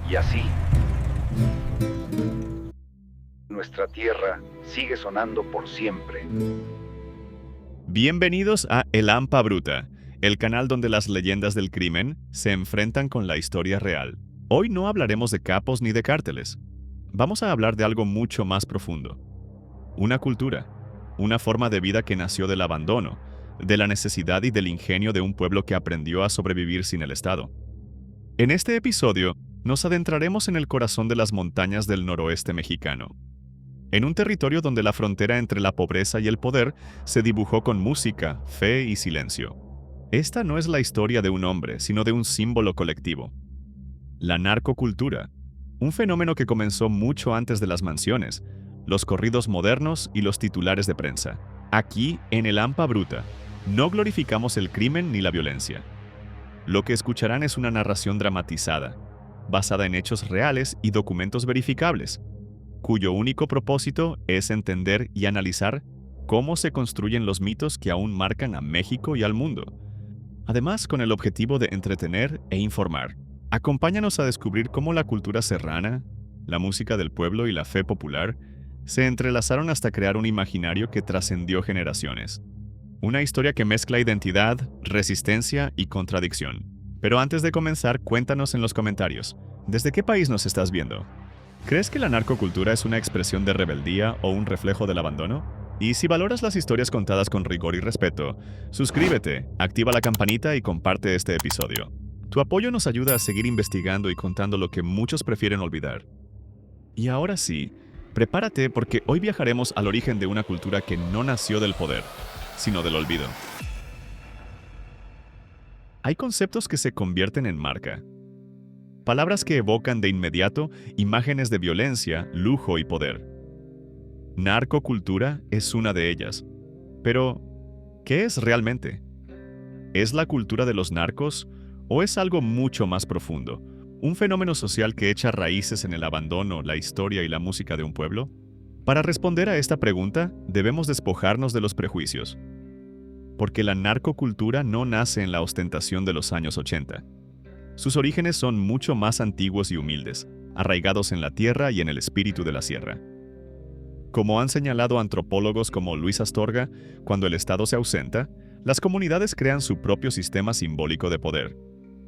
Y así, nuestra tierra sigue sonando por siempre. Bienvenidos a El Hampa Bruta, el canal donde las leyendas del crimen se enfrentan con la historia real. Hoy no hablaremos de capos ni de cárteles. Vamos a hablar de algo mucho más profundo. Una cultura, una forma de vida que nació del abandono, de la necesidad y del ingenio de un pueblo que aprendió a sobrevivir sin el Estado. En este episodio, nos adentraremos en el corazón de las montañas del noroeste mexicano, en un territorio donde la frontera entre la pobreza y el poder se dibujó con música, fe y silencio. Esta no es la historia de un hombre, sino de un símbolo colectivo. La narcocultura, un fenómeno que comenzó mucho antes de las mansiones, los corridos modernos y los titulares de prensa. Aquí, en El Hampa Bruta, no glorificamos el crimen ni la violencia. Lo que escucharán es una narración dramatizada, basada en hechos reales y documentos verificables, cuyo único propósito es entender y analizar cómo se construyen los mitos que aún marcan a México y al mundo. Además, con el objetivo de entretener e informar. Acompáñanos a descubrir cómo la cultura serrana, la música del pueblo y la fe popular se entrelazaron hasta crear un imaginario que trascendió generaciones. Una historia que mezcla identidad, resistencia y contradicción. Pero antes de comenzar, cuéntanos en los comentarios, ¿desde qué país nos estás viendo? ¿Crees que la narcocultura es una expresión de rebeldía o un reflejo del abandono? Y si valoras las historias contadas con rigor y respeto, suscríbete, activa la campanita y comparte este episodio. Tu apoyo nos ayuda a seguir investigando y contando lo que muchos prefieren olvidar. Y ahora sí, prepárate porque hoy viajaremos al origen de una cultura que no nació del poder, sino del olvido. Hay conceptos que se convierten en marca. Palabras que evocan de inmediato imágenes de violencia, lujo y poder. Narcocultura es una de ellas. Pero, ¿qué es realmente? ¿Es la cultura de los narcos o es algo mucho más profundo? ¿Un fenómeno social que echa raíces en el abandono, la historia y la música de un pueblo? Para responder a esta pregunta, debemos despojarnos de los prejuicios. Porque la narcocultura no nace en la ostentación de los años 80. Sus orígenes son mucho más antiguos y humildes, arraigados en la tierra y en el espíritu de la sierra. Como han señalado antropólogos como Luis Astorga, cuando el Estado se ausenta, las comunidades crean su propio sistema simbólico de poder,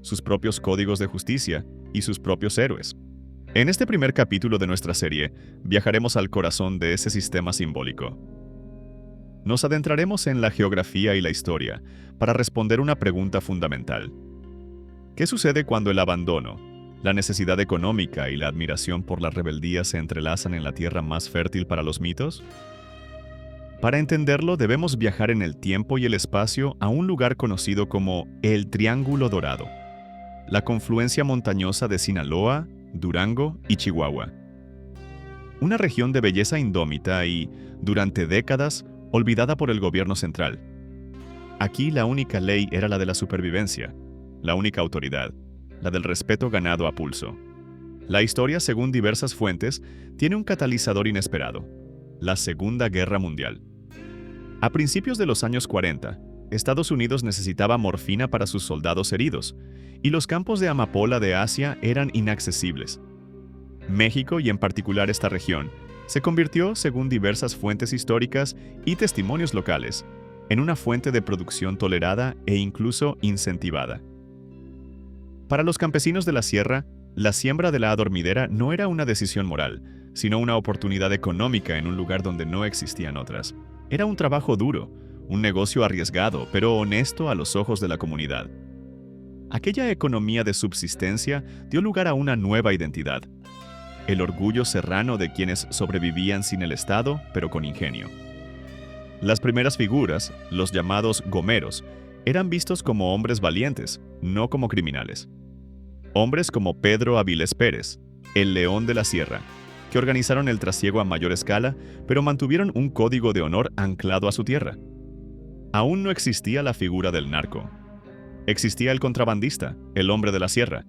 sus propios códigos de justicia y sus propios héroes. En este primer capítulo de nuestra serie, viajaremos al corazón de ese sistema simbólico. Nos adentraremos en la geografía y la historia para responder una pregunta fundamental. ¿Qué sucede cuando el abandono, la necesidad económica y la admiración por la rebeldía se entrelazan en la tierra más fértil para los mitos? Para entenderlo, debemos viajar en el tiempo y el espacio a un lugar conocido como el Triángulo Dorado, la confluencia montañosa de Sinaloa, Durango y Chihuahua. Una región de belleza indómita y, durante décadas, olvidada por el gobierno central. Aquí la única ley era la de la supervivencia, la única autoridad, la del respeto ganado a pulso. La historia, según diversas fuentes, tiene un catalizador inesperado: la Segunda Guerra Mundial. A principios de los años 40, Estados Unidos necesitaba morfina para sus soldados heridos, y los campos de amapola de Asia eran inaccesibles. México, y en particular esta región, se convirtió, según diversas fuentes históricas y testimonios locales, en una fuente de producción tolerada e incluso incentivada. Para los campesinos de la sierra, la siembra de la adormidera no era una decisión moral, sino una oportunidad económica en un lugar donde no existían otras. Era un trabajo duro, un negocio arriesgado, pero honesto a los ojos de la comunidad. Aquella economía de subsistencia dio lugar a una nueva identidad: el orgullo serrano de quienes sobrevivían sin el Estado, pero con ingenio. Las primeras figuras, los llamados gomeros, eran vistos como hombres valientes, no como criminales. Hombres como Pedro Avilés Pérez, el León de la Sierra, que organizaron el trasiego a mayor escala, pero mantuvieron un código de honor anclado a su tierra. Aún no existía la figura del narco. Existía el contrabandista, el hombre de la sierra,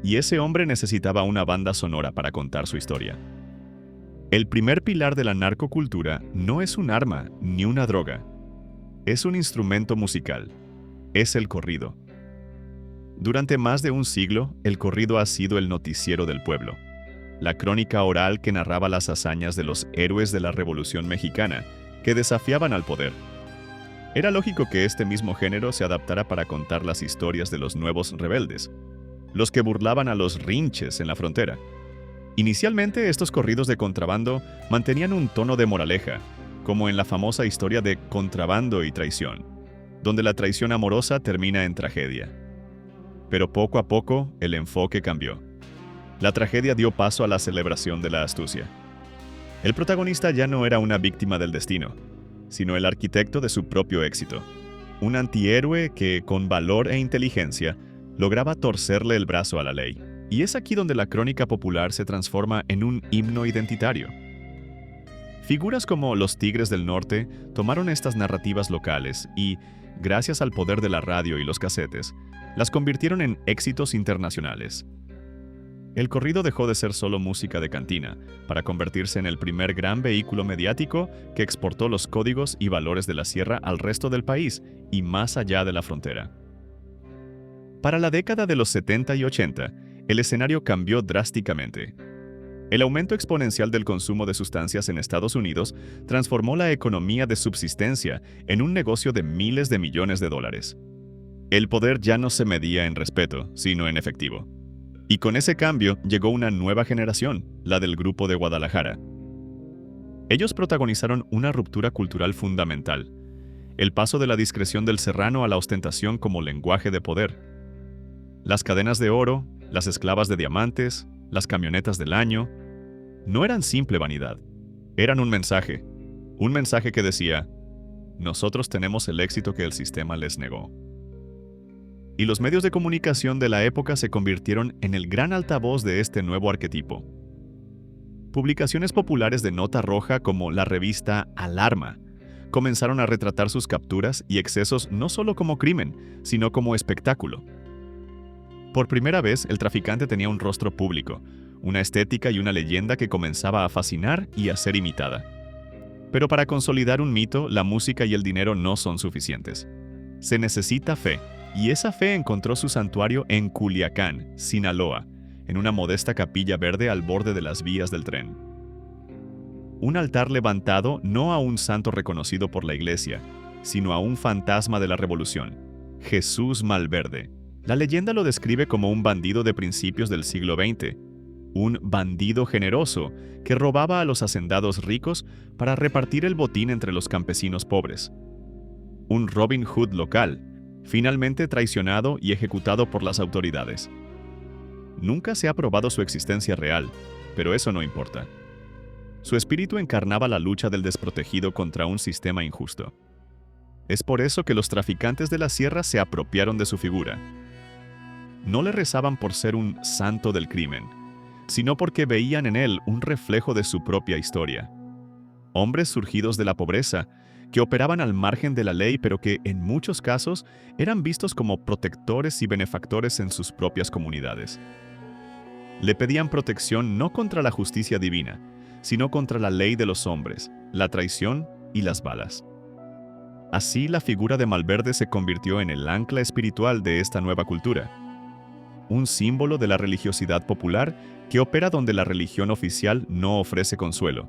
y ese hombre necesitaba una banda sonora para contar su historia. El primer pilar de la narcocultura no es un arma ni una droga. Es un instrumento musical. Es el corrido. Durante más de un siglo, el corrido ha sido el noticiero del pueblo, la crónica oral que narraba las hazañas de los héroes de la Revolución Mexicana, que desafiaban al poder. Era lógico que este mismo género se adaptara para contar las historias de los nuevos rebeldes, los que burlaban a los rinches en la frontera. Inicialmente, estos corridos de contrabando mantenían un tono de moraleja, como en la famosa historia de Contrabando y Traición, donde la traición amorosa termina en tragedia. Pero poco a poco, el enfoque cambió. La tragedia dio paso a la celebración de la astucia. El protagonista ya no era una víctima del destino, sino el arquitecto de su propio éxito. Un antihéroe que, con valor e inteligencia, lograba torcerle el brazo a la ley. Y es aquí donde la crónica popular se transforma en un himno identitario. Figuras como los Tigres del Norte tomaron estas narrativas locales y, gracias al poder de la radio y los casetes, las convirtieron en éxitos internacionales. El corrido dejó de ser solo música de cantina, para convertirse en el primer gran vehículo mediático que exportó los códigos y valores de la sierra al resto del país y más allá de la frontera. Para la década de los 70 y 80, el escenario cambió drásticamente. El aumento exponencial del consumo de sustancias en Estados Unidos transformó la economía de subsistencia en un negocio de miles de millones de dólares. El poder ya no se medía en respeto, sino en efectivo. Y con ese cambio llegó una nueva generación, la del Grupo de Guadalajara. Ellos protagonizaron una ruptura cultural fundamental, el paso de la discreción del serrano a la ostentación como lenguaje de poder. Las cadenas de oro, las esclavas de diamantes, las camionetas del año, no eran simple vanidad, eran un mensaje que decía, nosotros tenemos el éxito que el sistema les negó. Y los medios de comunicación de la época se convirtieron en el gran altavoz de este nuevo arquetipo. Publicaciones populares de nota roja como la revista Alarma comenzaron a retratar sus capturas y excesos no solo como crimen, sino como espectáculo. Por primera vez, el traficante tenía un rostro público, una estética y una leyenda que comenzaba a fascinar y a ser imitada. Pero para consolidar un mito, la música y el dinero no son suficientes. Se necesita fe. Y esa fe encontró su santuario en Culiacán, Sinaloa, en una modesta capilla verde al borde de las vías del tren. Un altar levantado no a un santo reconocido por la iglesia, sino a un fantasma de la revolución, Jesús Malverde. La leyenda lo describe como un bandido de principios del siglo XX, un bandido generoso que robaba a los hacendados ricos para repartir el botín entre los campesinos pobres. Un Robin Hood local, finalmente traicionado y ejecutado por las autoridades. Nunca se ha probado su existencia real, pero eso no importa. Su espíritu encarnaba la lucha del desprotegido contra un sistema injusto. Es por eso que los traficantes de la sierra se apropiaron de su figura. No le rezaban por ser un santo del crimen, sino porque veían en él un reflejo de su propia historia. Hombres surgidos de la pobreza, que operaban al margen de la ley, pero que, en muchos casos, eran vistos como protectores y benefactores en sus propias comunidades. Le pedían protección no contra la justicia divina, sino contra la ley de los hombres, la traición y las balas. Así, la figura de Malverde se convirtió en el ancla espiritual de esta nueva cultura, un símbolo de la religiosidad popular que opera donde la religión oficial no ofrece consuelo.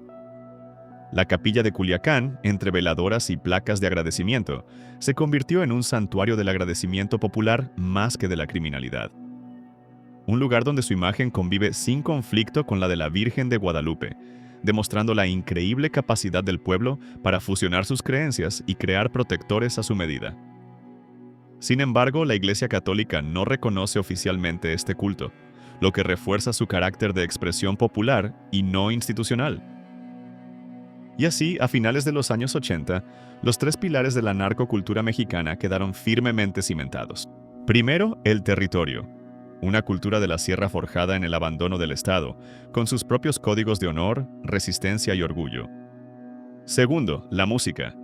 La capilla de Culiacán, entre veladoras y placas de agradecimiento, se convirtió en un santuario del agradecimiento popular más que de la criminalidad. Un lugar donde su imagen convive sin conflicto con la de la Virgen de Guadalupe, demostrando la increíble capacidad del pueblo para fusionar sus creencias y crear protectores a su medida. Sin embargo, la Iglesia Católica no reconoce oficialmente este culto, lo que refuerza su carácter de expresión popular y no institucional. Y así, a finales de los años 80, los tres pilares de la narcocultura mexicana quedaron firmemente cimentados. Primero, el territorio, una cultura de la sierra forjada en el abandono del Estado, con sus propios códigos de honor, resistencia y orgullo. Segundo, la música,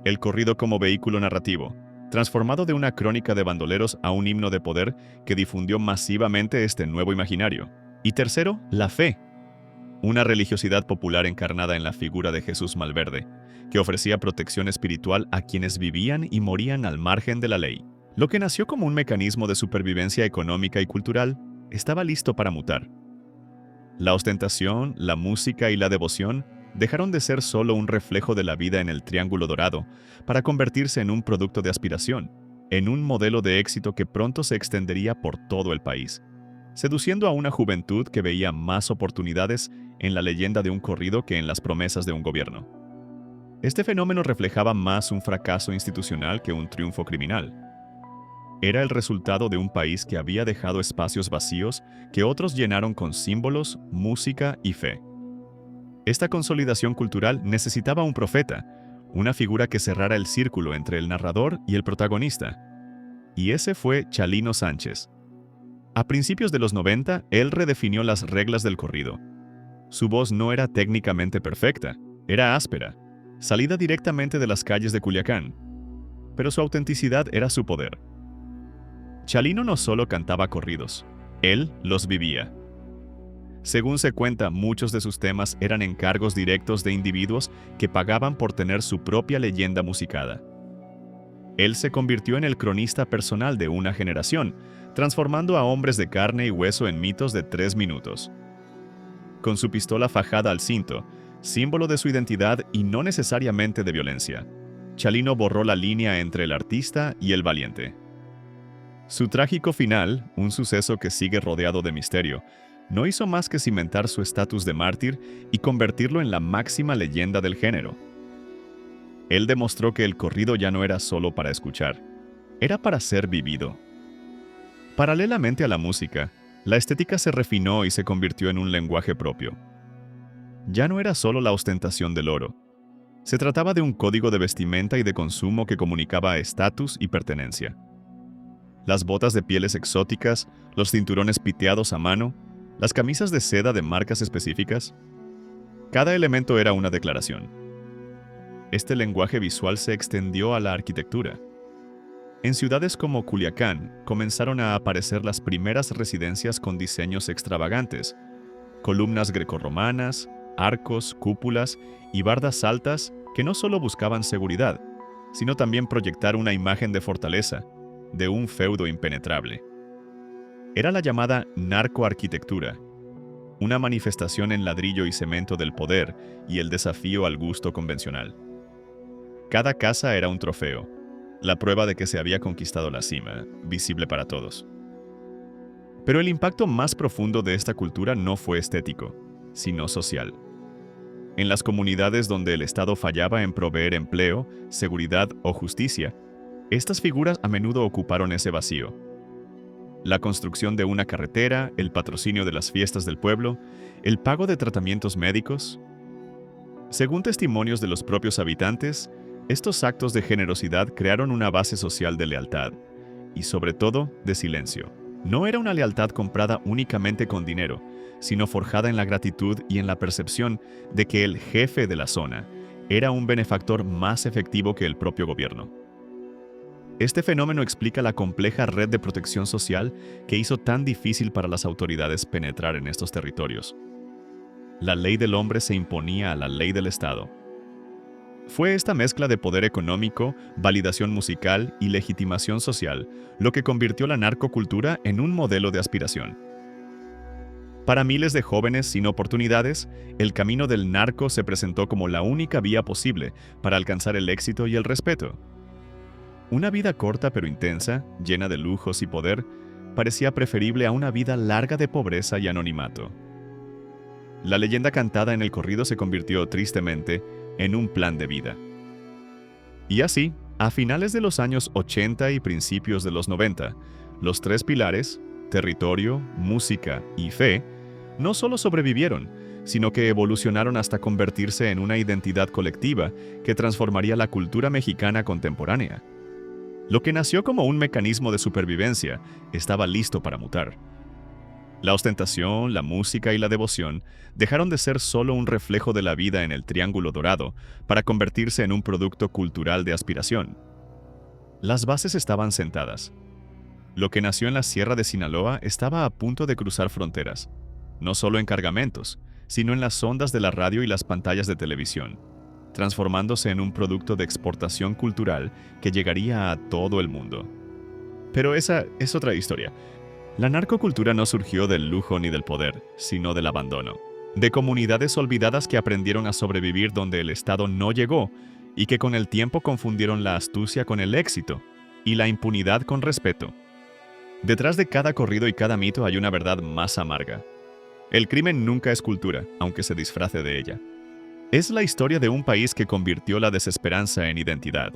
el corrido como vehículo narrativo, transformado de una crónica de bandoleros a un himno de poder que difundió masivamente este nuevo imaginario. Y tercero, la fe, una religiosidad popular encarnada en la figura de Jesús Malverde, que ofrecía protección espiritual a quienes vivían y morían al margen de la ley. Lo que nació como un mecanismo de supervivencia económica y cultural estaba listo para mutar. La ostentación, la música y la devoción dejaron de ser solo un reflejo de la vida en el Triángulo Dorado para convertirse en un producto de aspiración, en un modelo de éxito que pronto se extendería por todo el país, seduciendo a una juventud que veía más oportunidades en la leyenda de un corrido que en las promesas de un gobierno. Este fenómeno reflejaba más un fracaso institucional que un triunfo criminal. Era el resultado de un país que había dejado espacios vacíos que otros llenaron con símbolos, música y fe. Esta consolidación cultural necesitaba un profeta, una figura que cerrara el círculo entre el narrador y el protagonista. Y ese fue Chalino Sánchez. A principios de los 90, él redefinió las reglas del corrido. Su voz no era técnicamente perfecta, era áspera, salida directamente de las calles de Culiacán. Pero su autenticidad era su poder. Chalino no solo cantaba corridos, él los vivía. Según se cuenta, muchos de sus temas eran encargos directos de individuos que pagaban por tener su propia leyenda musicada. Él se convirtió en el cronista personal de una generación, transformando a hombres de carne y hueso en mitos de 3 minutos. Con su pistola fajada al cinto, símbolo de su identidad y no necesariamente de violencia, Chalino borró la línea entre el artista y el valiente. Su trágico final, un suceso que sigue rodeado de misterio, no hizo más que cimentar su estatus de mártir y convertirlo en la máxima leyenda del género. Él demostró que el corrido ya no era solo para escuchar, era para ser vivido. Paralelamente a la música, la estética se refinó y se convirtió en un lenguaje propio. Ya no era solo la ostentación del oro. Se trataba de un código de vestimenta y de consumo que comunicaba estatus y pertenencia. Las botas de pieles exóticas, los cinturones piteados a mano, las camisas de seda de marcas específicas. Cada elemento era una declaración. Este lenguaje visual se extendió a la arquitectura. En ciudades como Culiacán comenzaron a aparecer las primeras residencias con diseños extravagantes, columnas grecorromanas, arcos, cúpulas y bardas altas que no solo buscaban seguridad, sino también proyectar una imagen de fortaleza, de un feudo impenetrable. Era la llamada narcoarquitectura, una manifestación en ladrillo y cemento del poder y el desafío al gusto convencional. Cada casa era un trofeo, la prueba de que se había conquistado la cima, visible para todos. Pero el impacto más profundo de esta cultura no fue estético, sino social. En las comunidades donde el Estado fallaba en proveer empleo, seguridad o justicia, estas figuras a menudo ocuparon ese vacío. La construcción de una carretera, el patrocinio de las fiestas del pueblo, el pago de tratamientos médicos. Según testimonios de los propios habitantes, estos actos de generosidad crearon una base social de lealtad y, sobre todo, de silencio. No era una lealtad comprada únicamente con dinero, sino forjada en la gratitud y en la percepción de que el jefe de la zona era un benefactor más efectivo que el propio gobierno. Este fenómeno explica la compleja red de protección social que hizo tan difícil para las autoridades penetrar en estos territorios. La ley del hombre se imponía a la ley del Estado. Fue esta mezcla de poder económico, validación musical y legitimación social lo que convirtió la narcocultura en un modelo de aspiración. Para miles de jóvenes sin oportunidades, el camino del narco se presentó como la única vía posible para alcanzar el éxito y el respeto. Una vida corta pero intensa, llena de lujos y poder, parecía preferible a una vida larga de pobreza y anonimato. La leyenda cantada en el corrido se convirtió, tristemente, en un plan de vida. Y así, a finales de los años 80 y principios de los 90, los 3 pilares, territorio, música y fe, no solo sobrevivieron, sino que evolucionaron hasta convertirse en una identidad colectiva que transformaría la cultura mexicana contemporánea. Lo que nació como un mecanismo de supervivencia estaba listo para mutar. La ostentación, la música y la devoción dejaron de ser solo un reflejo de la vida en el Triángulo Dorado para convertirse en un producto cultural de aspiración. Las bases estaban sentadas. Lo que nació en la Sierra de Sinaloa estaba a punto de cruzar fronteras, no solo en cargamentos, sino en las ondas de la radio y las pantallas de televisión, transformándose en un producto de exportación cultural que llegaría a todo el mundo. Pero esa es otra historia. La narcocultura no surgió del lujo ni del poder, sino del abandono. De comunidades olvidadas que aprendieron a sobrevivir donde el Estado no llegó y que con el tiempo confundieron la astucia con el éxito y la impunidad con respeto. Detrás de cada corrido y cada mito hay una verdad más amarga. El crimen nunca es cultura, aunque se disfrace de ella. Es la historia de un país que convirtió la desesperanza en identidad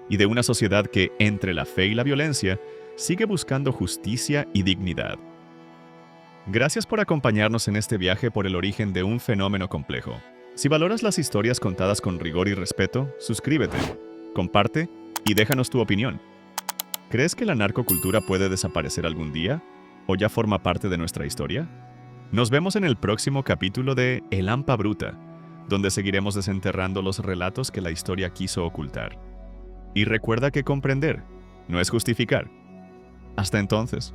y de una sociedad que, entre la fe y la violencia, sigue buscando justicia y dignidad. Gracias por acompañarnos en este viaje por el origen de un fenómeno complejo. Si valoras las historias contadas con rigor y respeto, suscríbete, comparte y déjanos tu opinión. ¿Crees que la narcocultura puede desaparecer algún día? ¿O ya forma parte de nuestra historia? Nos vemos en el próximo capítulo de El Hampa Bruta, donde seguiremos desenterrando los relatos que la historia quiso ocultar. Y recuerda que comprender no es justificar. Hasta entonces.